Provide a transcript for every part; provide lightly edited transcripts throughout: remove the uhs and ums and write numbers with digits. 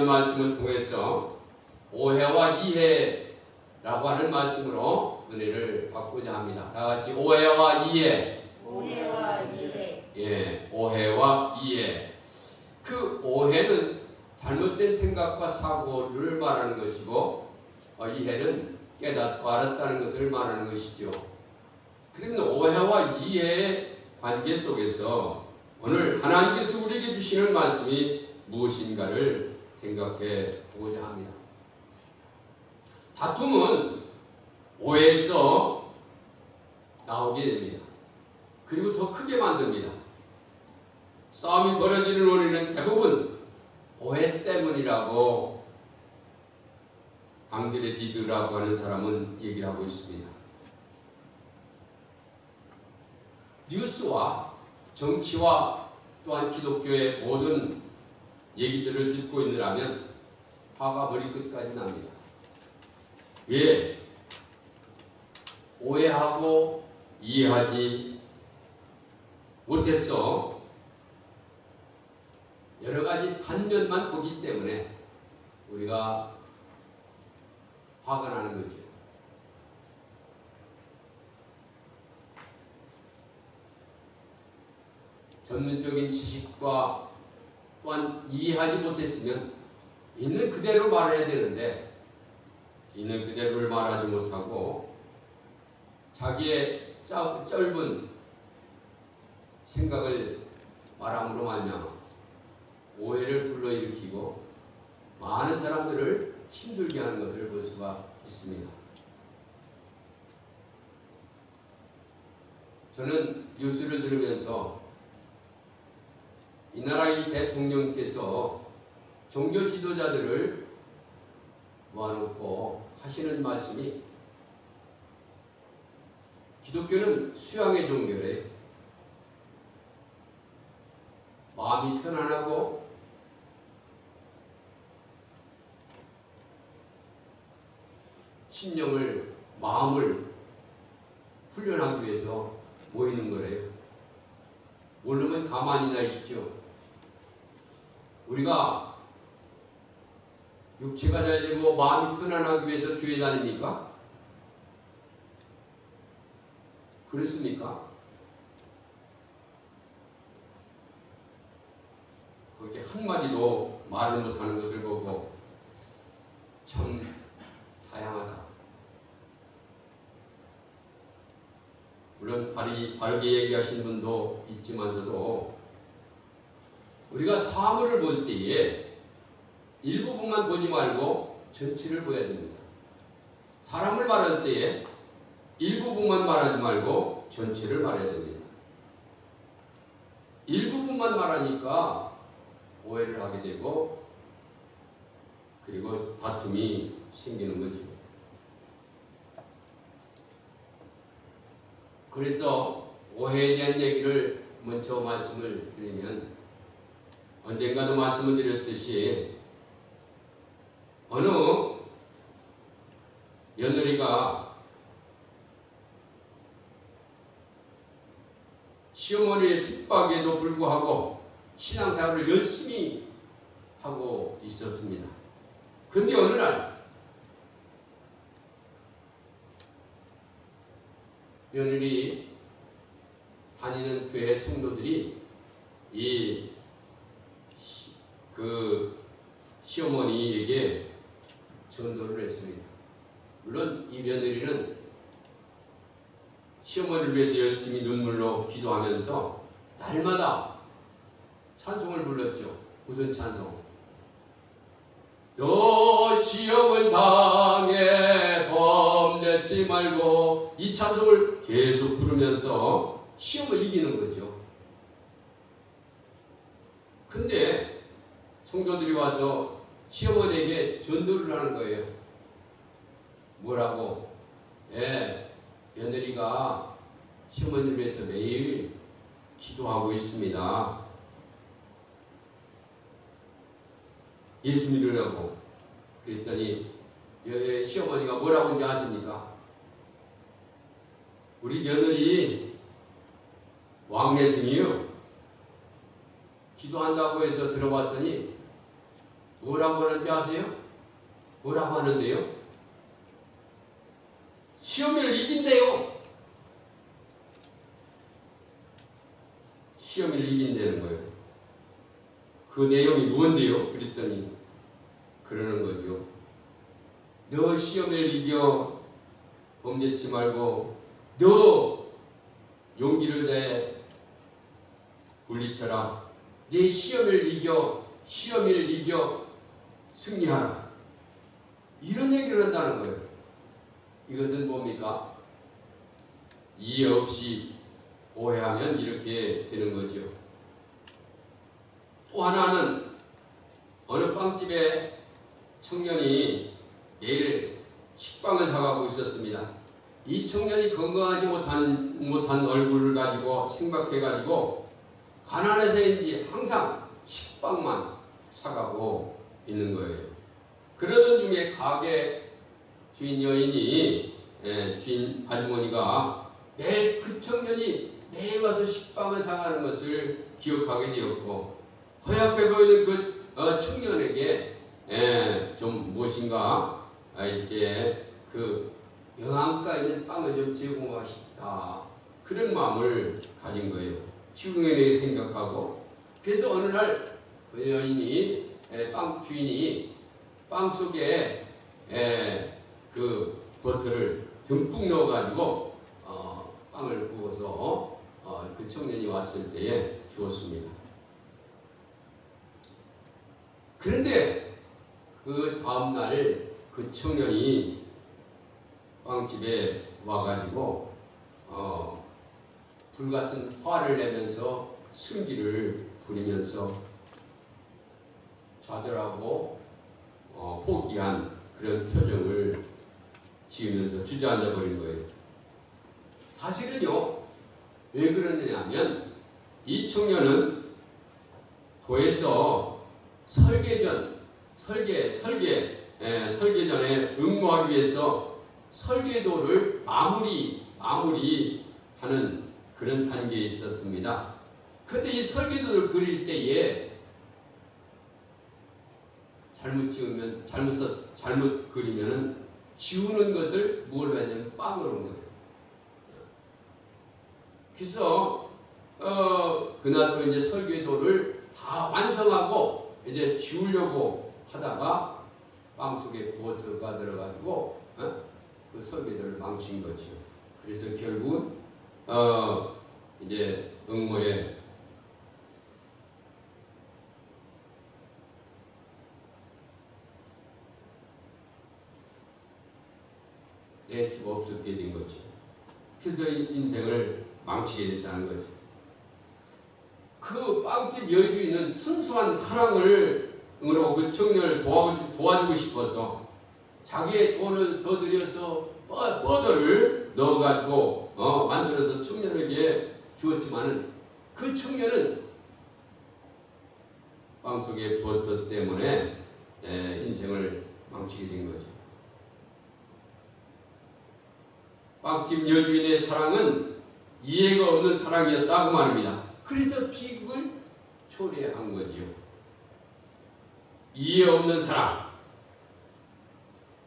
말씀을 통해서 오해와 이해라고 하는 말씀으로 은혜를 받고자 합니다. 다 같이 오해와 이해. 오해와 이해. 예, 오해와 이해. 그 오해는 잘못된 생각과 사고를 말하는 것이고, 이해는 깨닫고 알았다는 것을 말하는 것이죠. 그러면 오해와 이해의 관계 속에서 오늘 하나님께서 우리에게 주시는 말씀이 무엇인가를 생각해 보고자 합니다. 다툼은 오해에서 나오게 됩니다. 그리고 더 크게 만듭니다. 싸움이 벌어지는 원인은 대부분 오해 때문이라고 앙드레 지드라고 하는 사람은 얘기를 하고 있습니다. 뉴스와 정치와 또한 기독교의 모든 얘기들을 듣고 있느라면 화가 머리끝까지 납니다. 왜? 오해하고 이해하지 못해서 여러 가지 단면만 보기 때문에 우리가 화가 나는 거죠. 전문적인 지식과 또한 이해하지 못했으면 있는 그대로 말해야 되는데 있는 그대로를 말하지 못하고 자기의 짧은 생각을 말함으로 말미암아 오해를 불러일으키고 많은 사람들을 힘들게 하는 것을 볼 수가 있습니다. 저는 뉴스를 들으면서 이 나라의 대통령께서 종교 지도자들을 모아놓고 하시는 말씀이 기독교는 수양의 종교래. 마음이 편안하고 심령을, 마음을 훈련하기 위해서 모이는 거래요. 모르면 가만히 나 있죠. 우리가 육체가 잘 되고 마음이 편안하기 위해서 교회 다닙니까? 그렇습니까? 그렇게 한마디도 말을 못하는 것을 보고 참 다양하다. 물론 바르게 얘기하신 분도 있지만서도 우리가 사물을 볼 때에 일부분만 보지 말고 전체를 봐야 됩니다. 사람을 말할 때에 일부분만 말하지 말고 전체를 말해야 됩니다. 일부분만 말하니까 오해를 하게 되고 그리고 다툼이 생기는 거죠. 그래서 오해에 대한 얘기를 먼저 말씀을 드리면 언젠가도 말씀을 드렸듯이 어느 며느리가 시어머니의 핍박에도 불구하고 신앙생활을 열심히 하고 있었습니다. 그런데 어느 날 며느리 다니는 교회 성도들이 그 시어머니에게 전도를 했습니다. 물론 이 며느리는 시어머니를 위해서 열심히 눈물로 기도하면서 날마다 찬송을 불렀죠. 무슨 찬송? 너 시험을 당해 범내지 말고, 이 찬송을 계속 부르면서 시험을 이기는 거죠. 근데 성도들이 와서 시어머니에게 전도를 하는 거예요. 뭐라고? 며느리가 시어머니를 위해서 매일 기도하고 있습니다. 예수 믿으라고. 그랬더니 시어머니가 뭐라고 하는지 아십니까? 우리 며느리 왕래순이요, 기도한다고 해서 들어봤더니 뭐라고 하는지 아세요? 뭐라고 하는데요? 시험을 이긴대요. 시험을 이긴다는 거예요. 그 내용이 뭔데요? 그랬더니 그러는 거죠. 너 시험을 이겨 범죄치 말고 너 용기를 내 물리쳐라. 네 시험을 이겨 승리하라. 이런 얘기를 한다는 거예요. 이것은 뭡니까? 이해 없이 오해하면 이렇게 되는 거죠. 또 하나는 어느 빵집에 청년이 매일 식빵을 사가고 있었습니다. 이 청년이 건강하지 못한 얼굴을 가지고 생각해가지고 가난해서인지 항상 식빵만 사가고 있는 거예요. 그러던 중에 가게 주인 여인이 주인 아주머니가 매일 그 청년이 매일 와서 식빵을 사가는 것을 기억하게 되었고 허약해 보이는 그 청년에게 좀 무엇인가 이렇게 그 영양가 있는 빵을 좀 제공하고 싶다. 그런 마음을 가진 거예요. 주인에게 생각하고. 그래서 어느 날 그 여인이 빵 주인이 빵 속에 그 버터를 듬뿍 넣어가지고 빵을 구워서 그 청년이 왔을 때에 주었습니다. 그런데 그 다음날 그 청년이 빵집에 와가지고 불같은 화를 내면서 승기를 부리면서 좌절하고 포기한 그런 표정을 지으면서 주저앉아 버린 거예요. 사실은요, 왜 그러느냐면 이 청년은 도에서 설계전에 응모하기 위해서 설계도를 마무리하는 그런 단계에 있었습니다. 그런데 이 설계도를 그릴 때에 잘못 그리면은 지우는 것을 뭘 하냐면 빵으로 한 거예요. 그래서 그날 이제 설계도를 다 완성하고 이제 지우려고 하다가 빵 속에 버터가 들어가지고 그 설계도를 망친 거죠. 그래서 결국은 이제 응모에 낼 수가 없었게 된 거죠. 그래서 인생을 망치게 됐다는 거죠. 그 빵집 여주인은 순수한 사랑을 그 청년을 도와주고 싶어서 자기의 돈을 더 들여서 뻗어를 넣어가지고 만들어서 청년에게 주었지만은 그 청년은 빵 속의 버터 때문에 인생을 망치게 된 거죠. 빵집 여주인의 사랑은 이해가 없는 사랑이었다고 말합니다. 그래서 비극을 초래한 거지요. 이해 없는 사랑.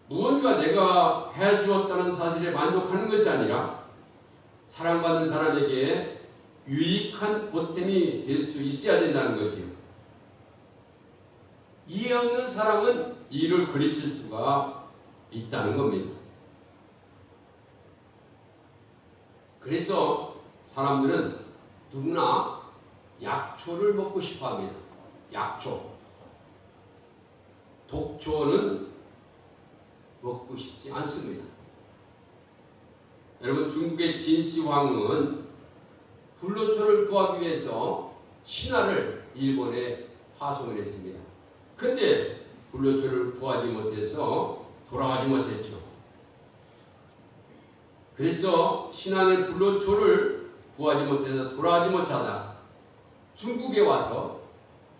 무언가 내가 해주었다는 사실에 만족하는 것이 아니라 사랑받는 사람에게 유익한 보탬이 될 수 있어야 된다는 거지요. 이해 없는 사랑은 이를 그르칠 수가 있다는 겁니다. 그래서 사람들은 누구나 약초를 먹고 싶어 합니다. 약초. 독초는 먹고 싶지 않습니다. 여러분, 중국의 진시황은 불로초를 구하기 위해서 신하를 일본에 파송을 했습니다. 그런데 불로초를 구하지 못해서 돌아가지 못했죠. 그래서 신하는 불로초를 구하지 못해서 돌아가지 못하다 중국에 와서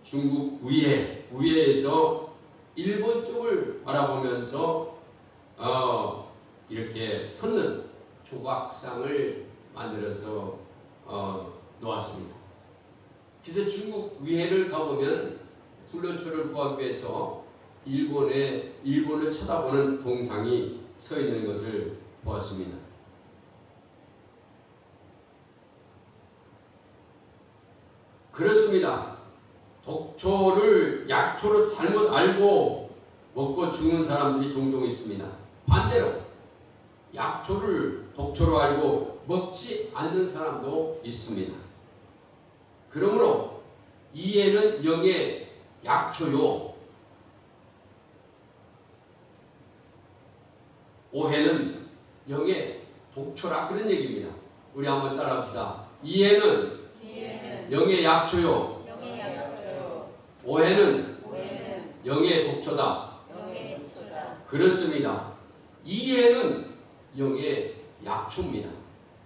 중국 위해에서 일본 쪽을 바라보면서 이렇게 섰는 조각상을 만들어서 놓았습니다. 그래서 중국 위해를 가보면 불로초를 구하기 위해서 일본을 쳐다보는 동상이 서 있는 것을 보았습니다. 그렇습니다. 독초를 약초로 잘못 알고 먹고 죽는 사람들이 종종 있습니다. 반대로 약초를 독초로 알고 먹지 않는 사람도 있습니다. 그러므로 이해는 영의 약초요, 오해는 영의 독초라, 그런 얘기입니다. 우리 한번 따라합시다. 이해는 영의 약초요, 오해는 영의 독초다. 그렇습니다. 이해는 영의 약초입니다.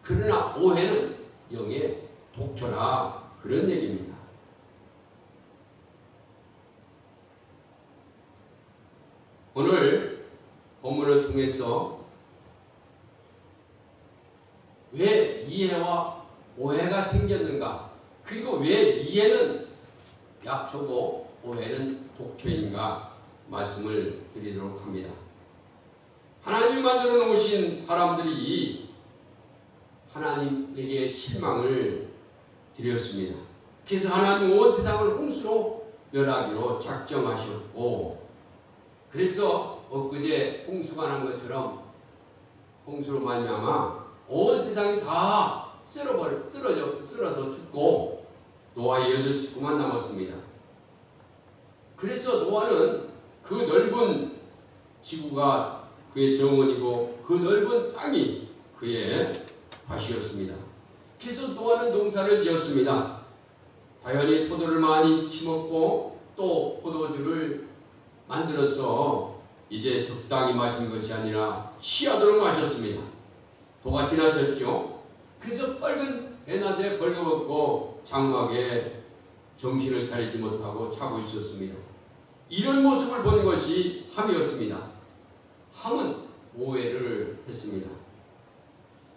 그러나 오해는 영의 독초라, 그런 얘기입니다. 오늘 본문을 통해서 왜 이해와 오해가 생겼는가, 그리고 왜 이해는 약초고 오해는 독초인가 말씀을 드리도록 합니다. 하나님을 만들어 놓으신 사람들이 하나님에게 실망을 드렸습니다. 그래서 하나님 온 세상을 홍수로 멸하기로 작정하셨고, 그래서 엊그제 홍수가 난 것처럼 홍수로 말미암아 온 세상이 다 쓰러져 죽고 노아의 8식구만 남았습니다. 그래서 노아는 그 넓은 지구가 그의 정원이고 그 넓은 땅이 그의 밭이었습니다. 그래서 노아는 농사를 지었습니다. 당연히 포도를 많이 심었고 또 포도주를 만들어서 이제 적당히 마신 것이 아니라 시야도록 마셨습니다. 도가 지나쳤죠. 그래서 빨간 대낮에 벌거벗고 장막에 정신을 차리지 못하고 자고 있었습니다. 이런 모습을 본 것이 함이었습니다. 함은 오해를 했습니다.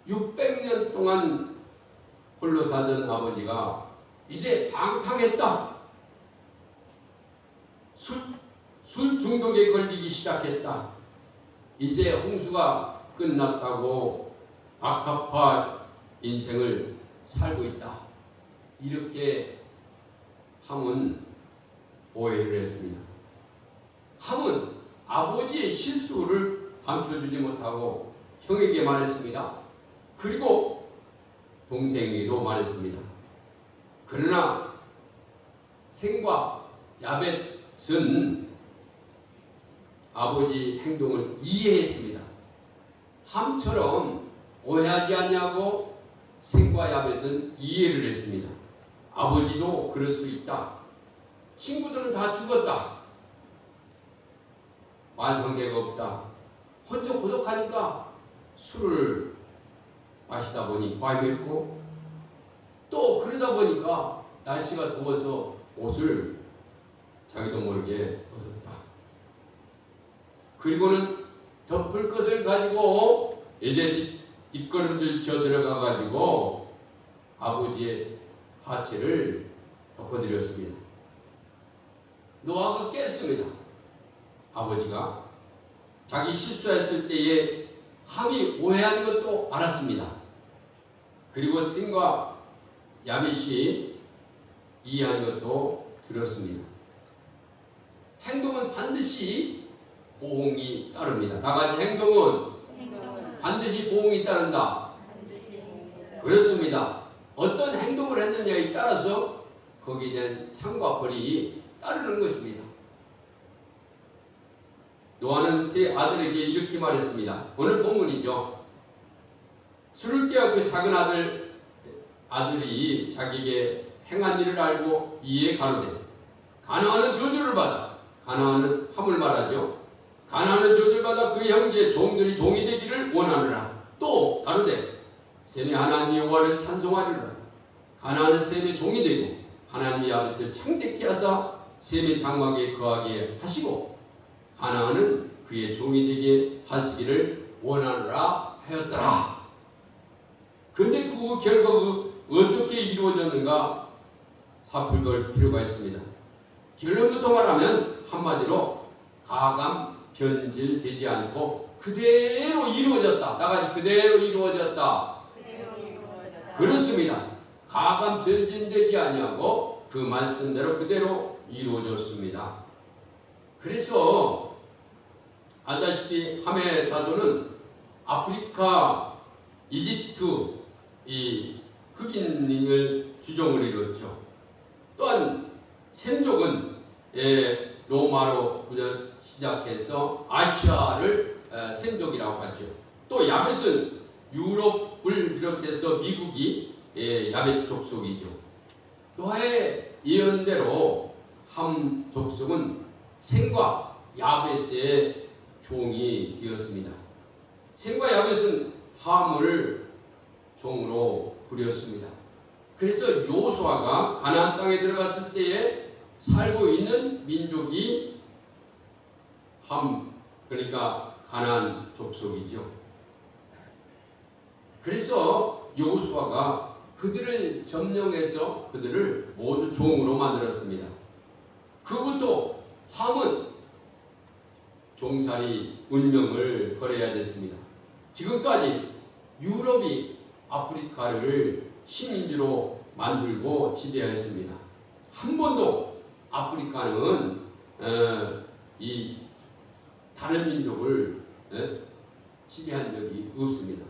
600년 동안 홀로 살던 아버지가 이제 방탕했다. 술 중독에 걸리기 시작했다. 이제 홍수가 끝났다고 악합파 인생을 살고 있다. 이렇게 함은 오해를 했습니다. 함은 아버지의 실수를 감춰주지 못하고 형에게 말했습니다. 그리고 동생에게도 말했습니다. 그러나 셈과 야벳은 아버지 행동을 이해했습니다. 함처럼 오해하지 않냐고 셈과 야벳은 이해를 했습니다. 아버지도 그럴 수 있다. 친구들은 다 죽었다. 완성대가 없다. 혼자 고독하니까 술을 마시다 보니 과음했고 또 그러다 보니까 날씨가 더워서 옷을 자기도 모르게 벗었다. 그리고는 덮을 것을 가지고 이제 뒷걸음질 쳐 들어가 가지고 아버지의 하체를 덮어드렸습니다. 노아가 깼습니다. 아버지가 자기 실수했을 때에 함이 오해한 것도 알았습니다. 그리고 셈과 야벳이 이해한 것도 들었습니다. 행동은 반드시 보응이 따릅니다. 다 같이 행동은 반드시 보응이 따른다. 그렇습니다. 어떤 행동을 했느냐에 따라서 거기에 대한 상과 벌이 따르는 것입니다. 노아는 세 아들에게 이렇게 말했습니다. 오늘 본문이죠. 술을 깨어 그 작은 아들이 자기에게 행한 일을 알고 이에 가로되 가나안은 저주를 받아. 가나안은 함을 말하죠. 가나안은 저주를 받아 그 형제의 종들이 종이 되기를 원하느라. 또 가로되 셈의 하나님 여호와를 찬송하리라. 가나안은 셈의 종이 되고 하나님의 아버지를 창대케 하사 셈의 장막에 거하게 하시고 가나안은 그의 종이 되게 하시기를 원하느라 하였더라. 근데 그 결과가 어떻게 이루어졌는가 살펴볼 필요가 있습니다. 결론부터 말하면 한마디로 가감 변질되지 않고 그대로 이루어졌다. 나같이 그대로 이루어졌다. 그렇습니다. 가감 변질되지 아니하고 그 말씀대로 그대로 이루어졌습니다. 그래서 알다시피 함의 자손은 아프리카, 이집트 이 흑인을 주종을 이뤘죠. 또한 셈족은 로마로 시작해서 아시아를 셈족이라고 하죠. 또 야벳은 유럽을 비롯해서 미국이 야벳 족속이죠. 노아의 예언대로 함 족속은 셈과 야벳의 종이 되었습니다. 셈과 야벳은 함을 종으로 부렸습니다. 그래서 여호수아가 가나안 땅에 들어갔을 때에 살고 있는 민족이 함, 그러니까 가나안 족속이죠. 그래서 여호수아가 그들을 점령해서 그들을 모두 종으로 만들었습니다. 그부터 함은 종살이 운명을 걸어야 됐습니다. 지금까지 유럽이 아프리카를 식민지로 만들고 지배했습니다. 한 번도 아프리카는 이 다른 민족을 지배한 적이 없습니다.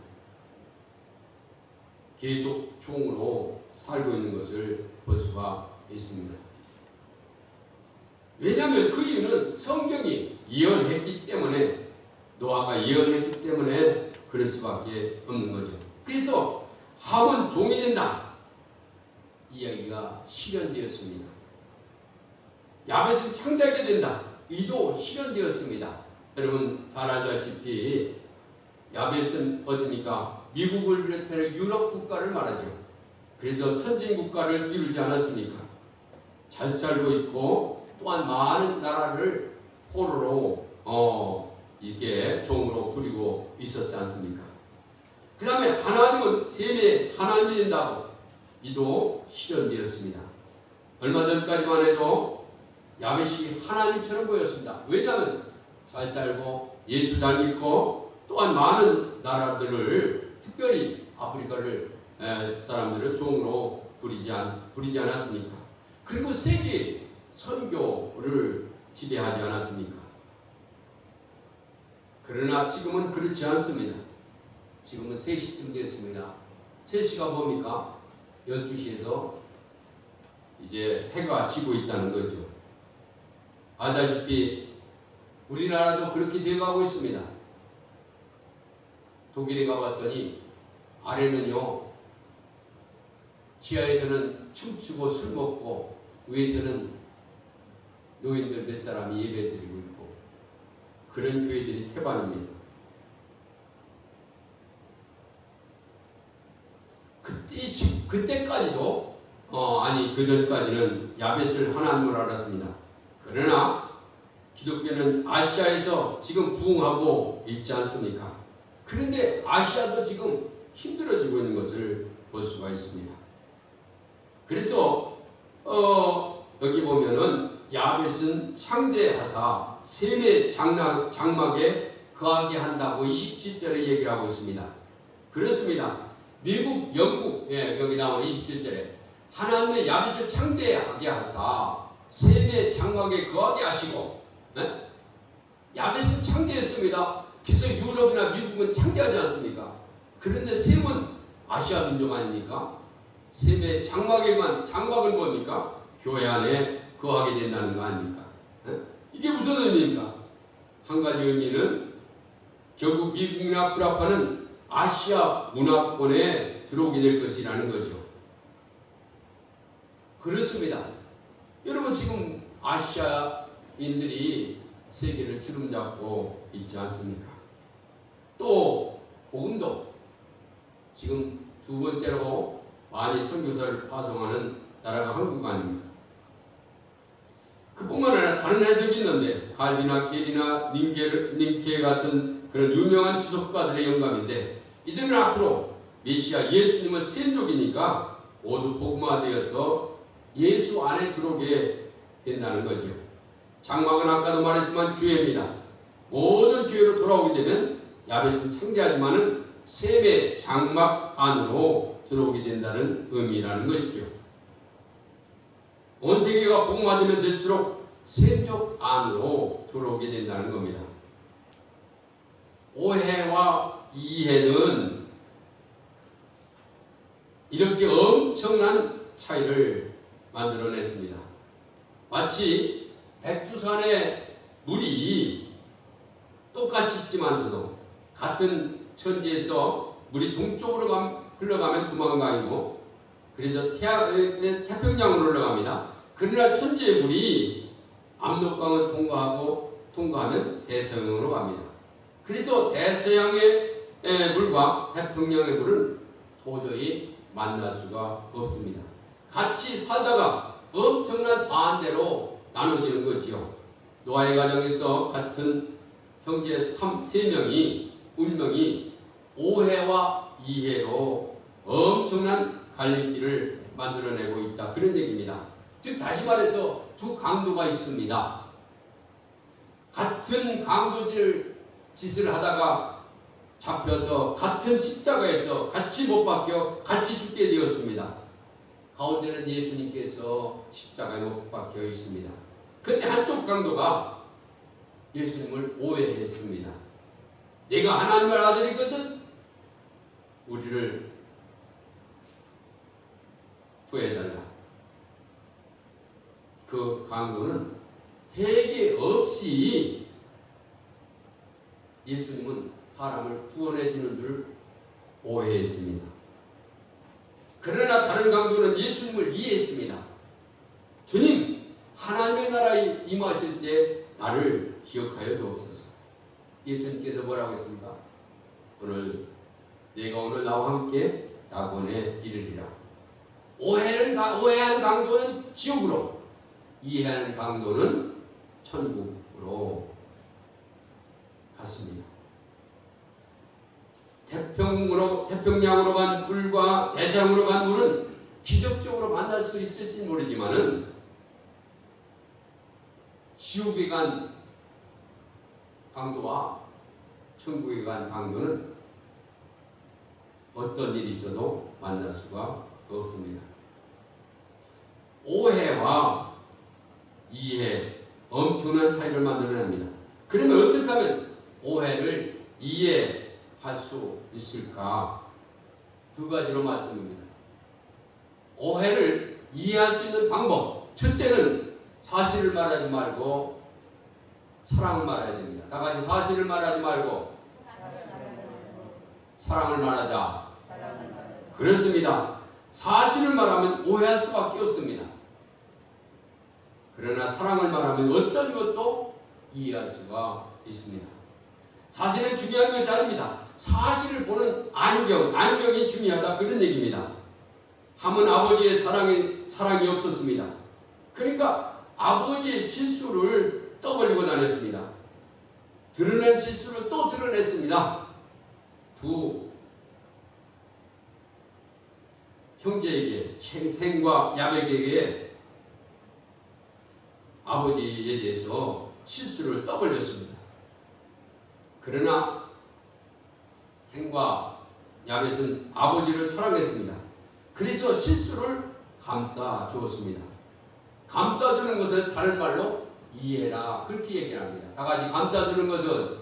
계속 종으로 살고 있는 것을 볼 수가 있습니다. 왜냐하면 그 이유는 성경이 예언했기 때문에, 노아가 예언했기 때문에 그럴 수밖에 없는 거죠. 그래서 함은 종이 된다 이야기가 실현되었습니다. 야벳은 창대하게 된다 이도 실현되었습니다. 여러분 잘 알다시피 야벳은 어디입니까? 미국을 비롯해서 유럽 국가를 말하죠. 그래서 선진 국가를 이루지 않았습니까? 잘 살고 있고 또한 많은 나라를 포로로 이게 종으로 부리고 있었지 않습니까? 그 다음에 하나님은 셈의 하나님이 된다고 이도 실현되었습니다. 얼마 전까지만 해도 야벳이 하나님처럼 보였습니다. 왜냐하면 잘 살고 예수 잘 믿고 또한 많은 나라들을 특별히 아프리카를 사람들을 종으로 부리지 않았습니까? 그리고 세계 선교를 지배하지 않았습니까? 그러나 지금은 그렇지 않습니다. 지금은 3시쯤 됐습니다. 3시가 뭡니까? 12시에서 이제 해가 지고 있다는 거죠. 아다시피 우리나라도 그렇게 되어가고 있습니다. 독일에 가봤더니 아래는요 지하에서는 춤추고 술 먹고 위에서는 노인들 몇 사람이 예배드리고 있고 그런 교회들이 태반입니다. 그때까지도 아니 그 전까지는 야벳을 하나님으로 알았습니다. 그러나 기독교는 아시아에서 지금 부흥하고 있지 않습니까? 그런데 아시아도 지금 힘들어지고 있는 것을 볼 수가 있습니다. 그래서 여기 보면은 야벳은 창대하사 셈의 장막에 거하게 한다고 27절에 얘기를 하고 있습니다. 그렇습니다. 미국, 영국 여기 나오는 27절에 하나님의 야벳을 창대하게 하사 셈의 장막에 거하게 하시고 야벳은 창대했습니다. 그래서 유럽이나 미국은 창대하지 않습니까? 그런데 셈은 아시아 민족 아닙니까? 셈의 장막은 뭡니까? 교회 안에 거하게 된다는 거 아닙니까? 이게 무슨 의미입니까? 한 가지 의미는 결국 미국이나 불합화는 아시아 문화권에 들어오게 될 것이라는 거죠. 그렇습니다. 여러분 지금 아시아인들이 세계를 주름잡고 있지 않습니까? 또 복음도 지금 두 번째로 많이 선교사를 파송하는 나라가 한국 아닙니까? 그뿐만 아니라 다른 해석이 있는데 갈비나 게리나 닌케 같은 그런 유명한 주석가들의 영감인데 이제는 앞으로 메시아 예수님은 센족이니까 모두 복음화되어서 예수 안에 들어오게 된다는 거죠. 장막은 아까도 말했지만 교회입니다. 모든 교회로 돌아오게 되면 야벳은 창대하지만은 셈의 장막 안으로 들어오게 된다는 의미라는 것이죠. 온 세계가 복음화되면 될수록 셈족 안으로 들어오게 된다는 겁니다. 오해와 이해는 이렇게 엄청난 차이를 만들어냈습니다. 마치 백두산의 물이 똑같이 있지만서도 같은 천지에서 물이 동쪽으로 흘러가면 두만강이고 그래서 태평양으로 흘러갑니다. 그러나 천지의 물이 압록강을 통과하면 대서양으로 갑니다. 그래서 대서양의 물과 태평양의 물은 도저히 만날 수가 없습니다. 같이 살다가 엄청난 반대로 나눠지는 거지요. 노아의 가정에서 같은 형제 3명이 운명이 오해와 이해로 엄청난 갈림길을 만들어내고 있다. 그런 얘기입니다. 즉 다시 말해서 두 강도가 있습니다. 같은 강도질 짓을 하다가 잡혀서 같은 십자가에서 같이 못 박혀 같이 죽게 되었습니다. 가운데는 예수님께서 십자가에 못 박혀 있습니다. 그런데 한쪽 강도가 예수님을 오해했습니다. 내가 하나님의 아들이거든 우리를 구해달라. 그 강도는 회개 없이 예수님은 사람을 구원해 주는 줄 오해했습니다. 그러나 다른 강도는 예수님을 이해했습니다. 주님, 하나님의 나라에 임하실 때 나를 기억하여 주옵소서. 예수님께서 뭐라고 했습니까? 내가 오늘 나와 함께 낙원에 이르리라. 오해한 강도는 지옥으로, 이해하는 강도는 천국으로 갔습니다. 태평양으로 간 물과 대서양으로 간 물은 기적적으로 만날 수 있을지 모르지만은 지옥에 간 강도와 천국에 간 강도는 어떤 일이 있어도 만날 수가 없습니다. 오해와 이해, 엄청난 차이를 만들어냅니다. 그러면 어떻게 하면 오해를 이해할 수 있을까? 두 가지로 말씀입니다. 오해를 이해할 수 있는 방법. 첫째는 사실을 말하지 말고 사랑을 말해야 됩니다. 다 같이 사실을 말하지 말고 사랑을 말하자. 그렇습니다. 사실을 말하면 오해할 수밖에 없습니다. 그러나 사랑을 말하면 어떤 것도 이해할 수가 있습니다. 사실은 중요한 것이 아닙니다. 사실을 보는 안경이 중요하다. 그런 얘기입니다. 함은 아버지의 사랑이 없었습니다. 그러니까 아버지의 실수를 떠벌리고 다녔습니다. 드러낸 실수를 또 드러냈습니다. 두 형제에게, 셈과 야벳에게 아버지에 대해서 실수를 떠벌렸습니다. 그러나 셈과 야벳은 아버지를 사랑했습니다. 그래서 실수를 감싸 주었습니다. 감싸주는 것은 다른 말로 이해라. 그렇게 얘기합니다. 다 같이 감싸주는 것은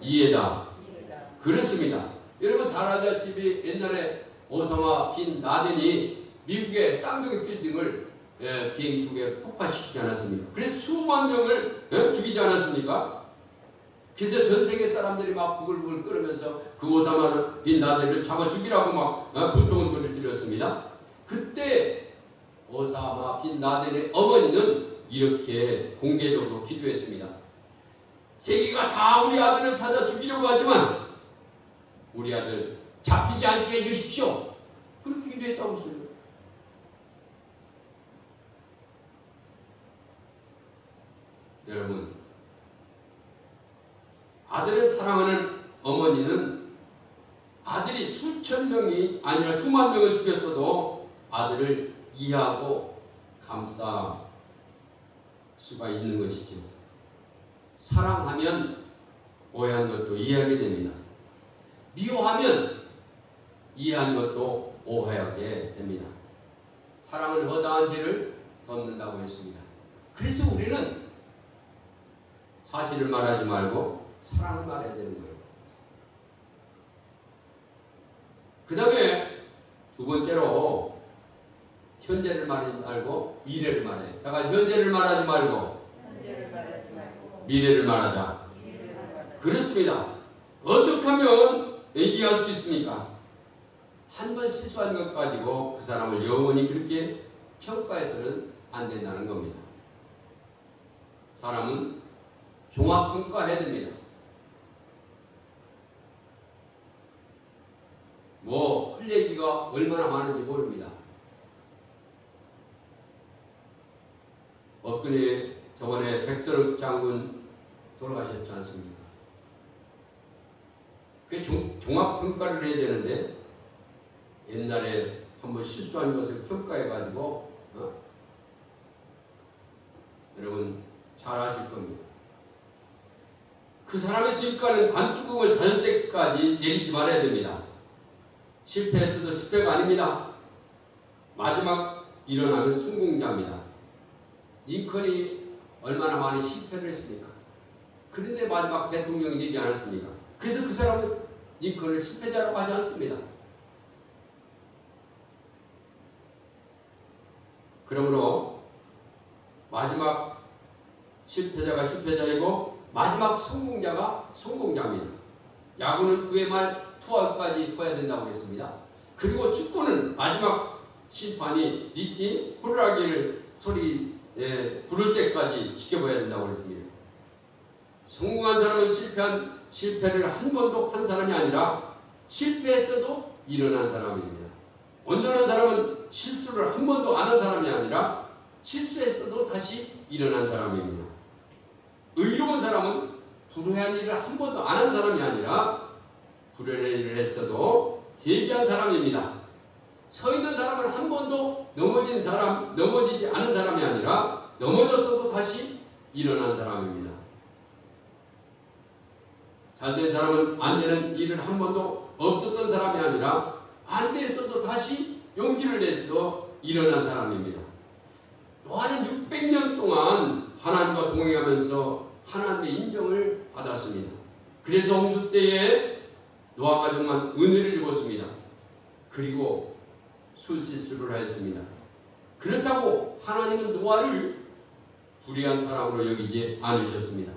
이해다. 그렇습니다. 여러분 잘 아시다시피 옛날에 오사마 빈 라덴이 미국의 쌍둥이 빌딩을 비행기 2개 폭파시키지 않았습니까? 그래서 수만 명을 죽이지 않았습니까? 그래서 전 세계 사람들이 막 부글부글 끓으면서 그 오사마 빈 라덴을 잡아 죽이라고 막 불똥을 돌려드렸습니다. 그때 오사마 빈 라덴의 어머니는 이렇게 공개적으로 기도했습니다. 세계가 다 우리 아들을 찾아 죽이려고 하지만 우리 아들 잡히지 않게 해주십시오. 그렇게 기도했다고 써요. 여러분, 아들을 사랑하는 어머니는 아들이 수천 명이 아니라 수만 명을 죽였어도 아들을 이해하고 감싸 수가 있는 것이죠. 사랑하면 오해한 것도 이해하게 됩니다. 미워하면 이해한 것도 오해하게 됩니다. 사랑은 허다한 죄를 덮는다고 했습니다. 그래서 우리는 사실을 말하지 말고 사랑을 말해야 되는 거예요. 그 다음에 두 번째로 현재를 말하지 말고 미래를 말해. 다가 현재를 말하지 말고 미래를 말하자. 그렇습니다. 어떻게 하면 얘기할 수 있습니까? 한 번 실수한 것 가지고 그 사람을 영원히 그렇게 평가해서는 안 된다는 겁니다. 사람은 종합평가해야 됩니다. 할 얘기가 얼마나 많은지 모릅니다. 박근혜 저번에 백선엽 장군 돌아가셨지 않습니까? 그게 종합평가를 해야 되는데 옛날에 한번 실수한 것을 평가해가지고 여러분 잘 아실 겁니다. 그 사람의 진가는 관뚜껑을 닫을 때까지 내리지 말아야 됩니다. 실패했어도 실패가 아닙니다. 마지막 일어나면 성공자입니다. 링컨이 얼마나 많이 실패를 했습니까? 그런데 마지막 대통령이 되지 않았습니까? 그래서 그 사람은 링컨을 실패자라고 하지 않습니다. 그러므로 마지막 실패자가 실패자이고 마지막 성공자가 성공자입니다. 야구는 9회 말 투아웃까지 퍼야 된다고 했습니다. 그리고 축구는 마지막 심판이 이 호루라기를 소리 부를 때까지 지켜봐야 된다고 했습니다. 성공한 사람은 실패를 한 번도 한 사람이 아니라 실패했어도 일어난 사람입니다. 온전한 사람은 실수를 한 번도 안 한 사람이 아니라 실수했어도 다시 일어난 사람입니다. 의로운 사람은 불의한 일을 한 번도 안 한 사람이 아니라 불의한 일을 했어도 회개한 사람입니다. 서 있는 사람은 한 번도 넘어지지 않은 사람이 아니라 넘어졌어도 다시 일어난 사람입니다. 잘된 사람은 안 되는 일을 한 번도 없었던 사람이 아니라 안 됐어도 다시 용기를 내서 일어난 사람입니다. 노아는 600년 동안 하나님과 동행하면서 하나님의 인정을 받았습니다. 그래서 홍수 때에 노아 가족만 은혜를 입었습니다. 그리고 술실수를 하였습니다. 그렇다고 하나님은 노아를 불의한 사람으로 여기지 않으셨습니다.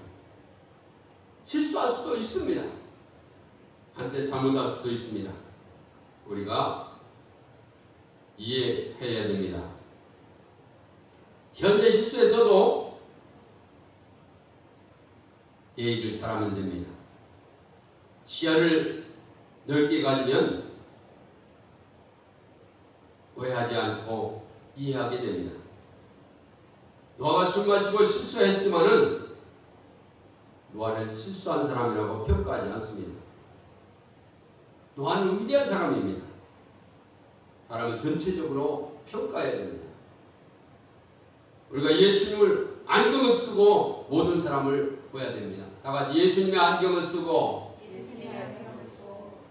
실수할 수도 있습니다. 한때 잘못할 수도 있습니다. 우리가 이해해야 됩니다. 현재 실수에서도 예의를 잘하면 됩니다. 시야를 넓게 가지면 오해하지 않고 이해하게 됩니다. 노아가 술 마시고 실수했지만은 노아를 실수한 사람이라고 평가하지 않습니다. 노아는 위대한 사람입니다. 사람은 전체적으로 평가해야 됩니다. 우리가 예수님을 안경을 쓰고 모든 사람을 보아야 됩니다. 다 같이 예수님의 안경을 쓰고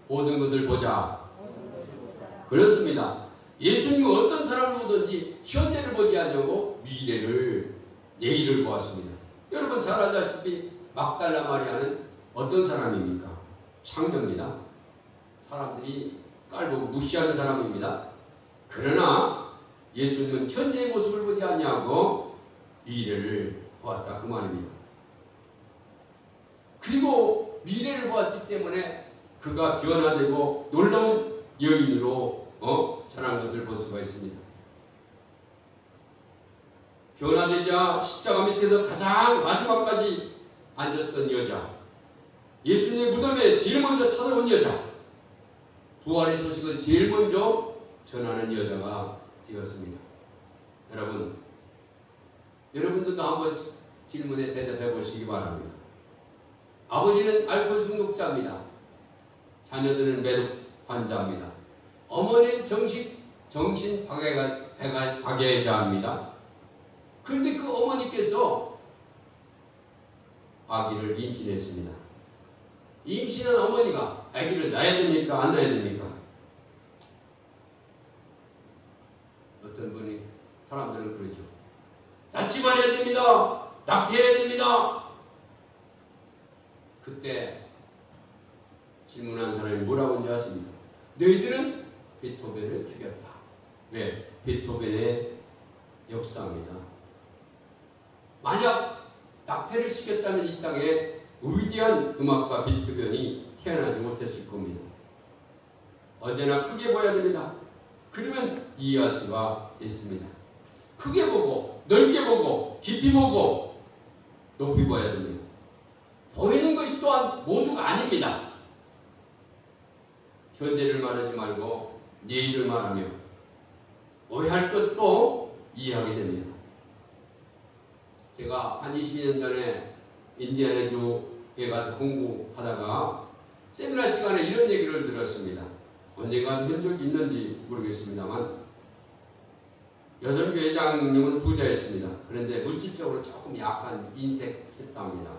모든 것을 보자. 그렇습니다. 예수님은 어떤 사람을 보든지 현재를 보지 않냐고 미래를, 내일을 보았습니다. 여러분 잘 알다시피 막달라 마리아는 어떤 사람입니까? 창녀입니다. 사람들이 깔보고 무시하는 사람입니다. 그러나 예수님은 현재의 모습을 보지 않냐고 미래를 보았다 그 말입니다. 그리고 미래를 보았기 때문에 그가 변화되고 놀라운 여인으로 전한 것을 볼 수가 있습니다. 변화되자 십자가 밑에서 가장 마지막까지 앉았던 여자, 예수님의 무덤에 제일 먼저 찾아온 여자, 부활의 소식을 제일 먼저 전하는 여자가 되었습니다. 여러분들도 한번 질문에 대답해 보시기 바랍니다. 아버지는 알코올 중독자입니다. 자녀들은 매독 환자입니다. 어머니는 정신 박애자입니다. 그런데 그 어머니께서 아기를 임신했습니다. 임신한 어머니가 아기를 낳아야 됩니까? 안 낳아야 됩니까? 어떤 분이 사람들은 그러죠. 낳지 말아야 됩니다. 낙태해야 됩니다. 그때 질문한 사람이 뭐라고 하는지 아십니까? 너희들은 베토벤을 죽였다. 왜? 베토벤의 역사입니다. 만약 낙태를 시켰다면 이 땅에 위대한 음악가 베토벤이 태어나지 못했을 겁니다. 언제나 크게 봐야 됩니다. 그러면 이해할 수가 있습니다. 크게 보고 넓게 보고 깊이 보고 높이 봐야 됩니다. 보이는 것이 또한 모두가 아닙니다. 현재를 말하지 말고 내일을 말하며 오해할 것도 이해하게 됩니다. 제가 한 20년 전에 인디애나주에 가서 공부하다가 세미나 시간에 이런 얘기를 들었습니다. 언젠가 한 적이 있는지 모르겠습니다만 여성교회 회장님은 부자였습니다. 그런데 물질적으로 조금 약간 인색했답니다.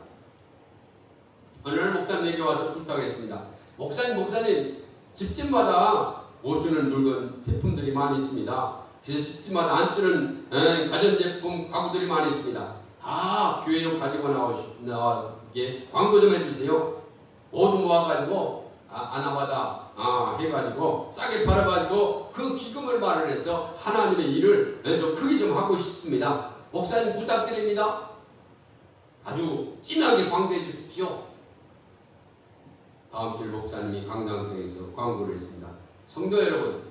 어느 날 목사님에게 와서 부탁했습니다. 목사님 집집마다 못 주는 물건, 제품들이 많이 있습니다. 그래서 집집마다 안 쓰는 가전제품, 가구들이 많이 있습니다. 다 교회로 가지고 나오게 광고 좀 해주세요. 모두 모아가지고 아나바다 해가지고 싸게 팔아가지고 그 기금을 마련해서 하나님의 일을 좀 크게 좀 하고 싶습니다. 목사님 부탁드립니다. 아주 진하게 광고해 주십시오. 다음 주 목사님이 강당성에서 광고를 했습니다. 성도 여러분,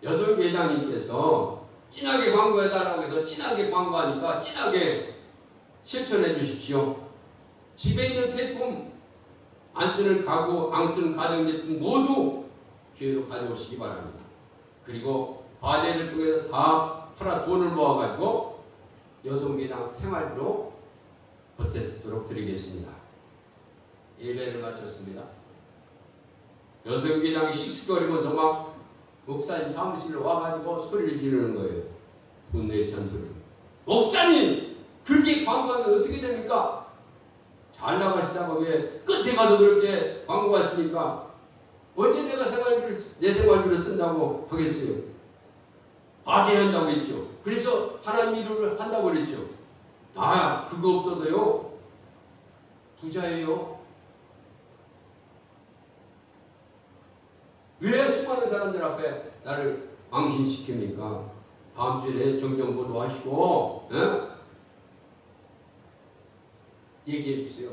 여성회장님께서 진하게 광고해달라고 해서 진하게 광고하니까 진하게 실천해 주십시오. 집에 있는 제품, 안 쓰는 가구, 안 쓰는 가정제품 모두 교회로 가져오시기 바랍니다. 그리고 바대를 통해서 다 팔아 돈을 모아가지고 여성회장 생활비로 보태도록 드리겠습니다. 예배를 마쳤습니다. 여성회장이 씩씩거리면서 막 목사님 사무실로 와가지고 소리를 지르는 거예요. 분노의 잔소리. 목사님! 그렇게 광고하면 어떻게 됩니까? 잘 나가시다가 왜 끝에 가서 그렇게 광고하십니까? 언제 내가 내 생활비를 쓴다고 하겠어요? 바제한다고 했죠. 그래서 하나님 일을 한다고 그랬죠. 그거 없어도요. 부자예요. 왜 수많은 사람들 앞에 나를 망신시킵니까? 다음 주에 정정보도 하시고 얘기해 주세요.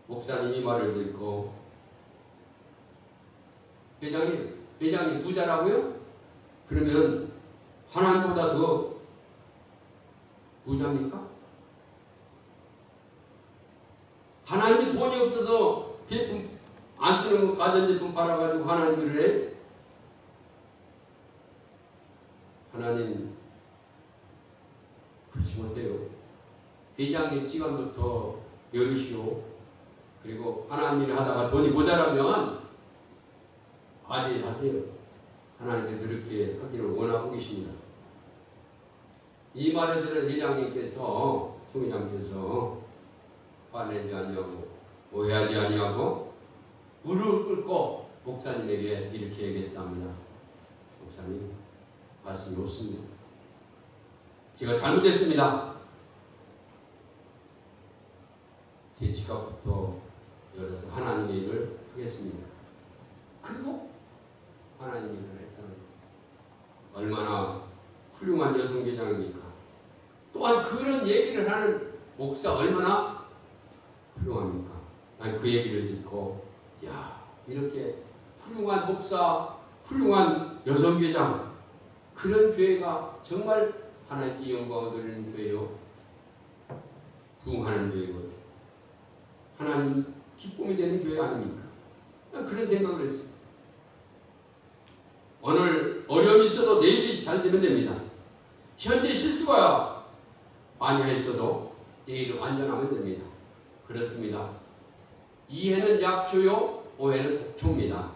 목사님이 말을 듣고 회장님 부자라고요? 그러면 하나님보다 더 부자입니까? 하나님이 돈이 없어서 제품 안 쓰는 가전제품 팔아가지고 하나님을 해? 하나님 그렇지 못해요. 회장님 시간부터 열으시오. 그리고 하나님 일을 하다가 돈이 모자라면 하세요. 하나님께서 그렇게 하기를 원하고 계십니다. 이 말을 들은 회장님께서, 총회장께서 화내지 아니하고 오해하지 아니하고 무릎을 꿇고 목사님에게 이렇게 얘기했답니다. 목사님, 말씀이 없습니다. 제가 잘못했습니다. 제 지갑부터 열어서 하나님의 일을 하겠습니다. 그리고 하나님의 일을 했다는 것. 얼마나 훌륭한 여성회장입니까? 또한 그런 얘기를 하는 목사 얼마나 훌륭합니까? 난 그 얘기를 듣고 이렇게 훌륭한 목사, 훌륭한 여성회장, 그런 교회가 정말 하나님께 영광을 드리는 교회요. 부흥하는 교회고 하나님 기쁨이 되는 교회 아닙니까? 그런 생각을 했어요. 오늘 어려움이 있어도 내일이 잘 되면 됩니다. 현재 실수가 많이 했어도 내일은 완전하면 됩니다. 그렇습니다. 이해는 약초요, 오해는 독초입니다.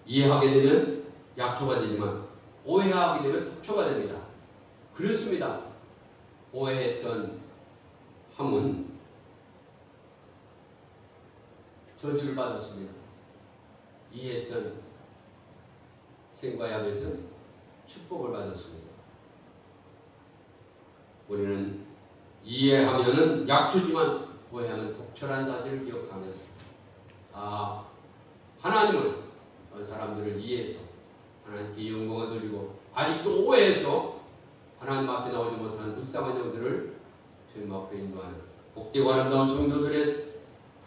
이해하게 되면 약초가 되지만 오해하게 되면 독초가 됩니다. 그렇습니다. 오해했던 함은 저주를 받았습니다. 이해했던 셈과 야벳은 축복을 받았습니다. 우리는 이해하면은 약주지만 오해하면 독철한 사실을 기억하면서 다 하나님을 사람들을 이해해서 하나님께 영광을 돌리고 아직도 오해해서 하나님 앞에 나오지 못한 불쌍한 영들을 주님 앞에 인도하는 복되고 아름다운 성도들의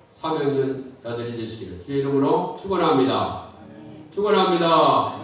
사명인 자들이 되시기를 주의 이름으로 축원합니다. 축원합니다.